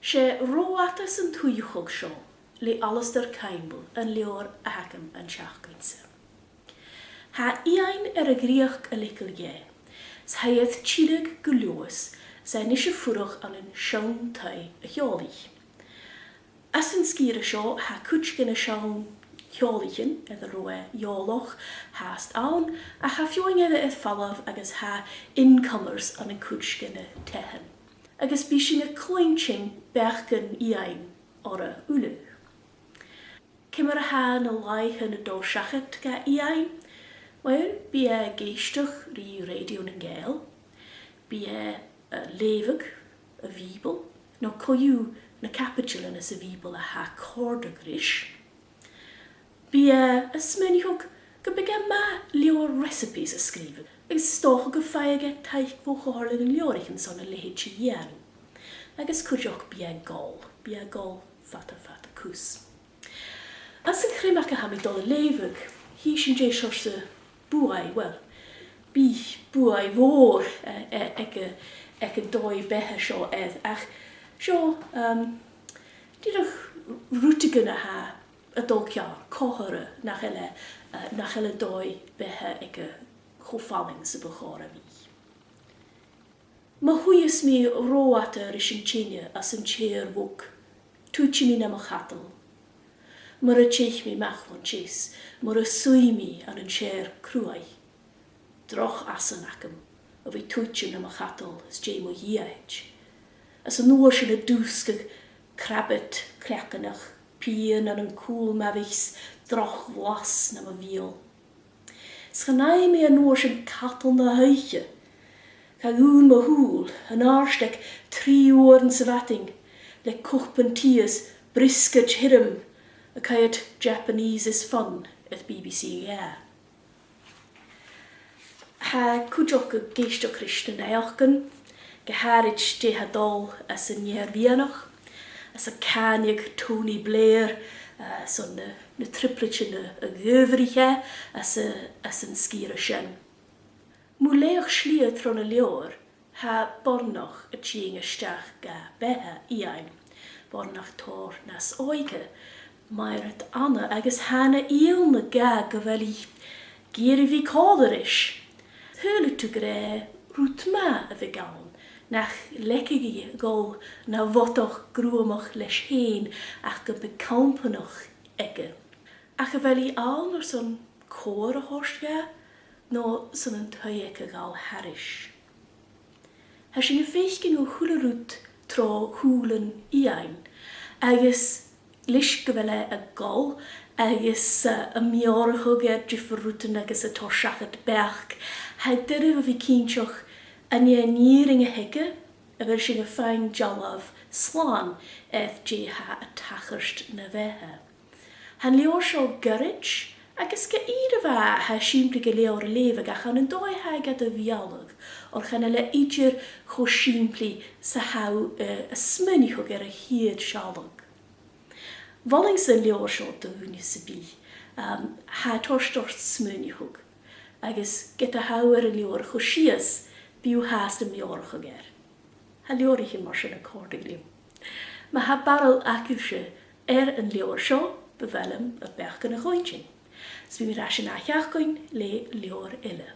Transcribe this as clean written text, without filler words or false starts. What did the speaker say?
sé roatas yn twychog sio, le Alistair Campbell yn leor agam yn siachgwynsa. Ha iain y griach y legal ie, shaedd chilig gwlws sy'n eisiau ffwrwch an yn siawn tai y hioli. As yn sgir y sio, ha cwch gen y siawn hiolichen, edrych roe ioloch, haast awn, a ha fioing edrych eith falaf agos ha incomers an y cwch gen y tehen. Agos bysyn y clynching bech gen iain o'r ulu. Cymar ha na lai hyn y do siachet ga iain, wel, bi e geistwch ri radio yn gael, bi e lefyg y fibl, no coiw na capital yn y fibl a ha cord y grish, bi e ysmynihwg gybyga ma lior recipes ysgrifig, agos stoch o gyffai ag e taich fwch o horlyg yn liorig yn son y lehed chi iawn. Agos cwrioch bi e gol fata cws. As yn chrym ac a ham I dol y lefyg, hi sy'n je siors y bwai, wel, bi bwai fôr ag y doi behe sio edd, ach sio, dydych rwtig yna ha y dolciar, cohore, nach ele doi behe ag y chwffaling sy'n bychor a fi. Mae hwys mi roat yr ysyn tînia as yn cheir fwg, tŵtsi mi nam o chadl. Mae'r y cheich mi mach fo'n chys, mae'r y swy mi an yn cheir crwai. Droch asan acym, o fi tŵtsi nam o chadl as jem o iaid. As yn nŵr sy'n y dwsg ag crabet cleacanach, pian an yn cŵl mafis, droch flas nam o fiol. Sganau mi yn nŵr sy'n catl na haiche, Cag ŵn ma hŵl, yn arstek 3 oer yn syfating, le cwchpen tias brisgad hirym, y caet Japanese is fun at BBC yeah. Ha cwjoch y geistio Christian eochgan, geharid de hadol as yn Ierbianoch, as y caniag Tony Blair, son na triplet yn y gyfriche, as yn sgir y sien. Mwleoch sliad tron y leor, ha bornoch y tîng ystach ga beha iain, bornoch tor nas oige, mae'r at anna agos hana il na ga gyfeli gyr I fi codderish. Hyrlu tu gre rwt ma y fi gawn, nach lecigi gol na fotoch grwmoch leis heen ach gyda campanoch ege. Ach gyfeli al nor son cor o horsga, no son yn twyeg a gael harish. Ha sy'n y feich gen o hwlerwt tro hwlen iain, agos lish gyfele a gol, agos y miorach o ger drifferwten agos y torsiachat berg, ha dyrif o fi cynsioch yn ie niring a hege, a fer sy'n y ffain jalaf slan edd je ha a tachyrst na fehe. Han leor sio gyrridge, agos ga i'r fa ha siimple ge leor y lefag ach an yn doi ha gad y fialog, o'r chan ele idr cho siimple sa haw ysmynig o ger y hyd sialog. Voling sy'n leor sio dyn y sybi, ha torstort smynig hwg, agos get a haw y leor cho sias biw hast y mior o ger. Ha leor I hyn mor sy'n accordig liw. Mae ha barol acwysio yn leor sio bevelum y bech gan y choenching. Sbi mi rasyn a chiachgoin le leor ille.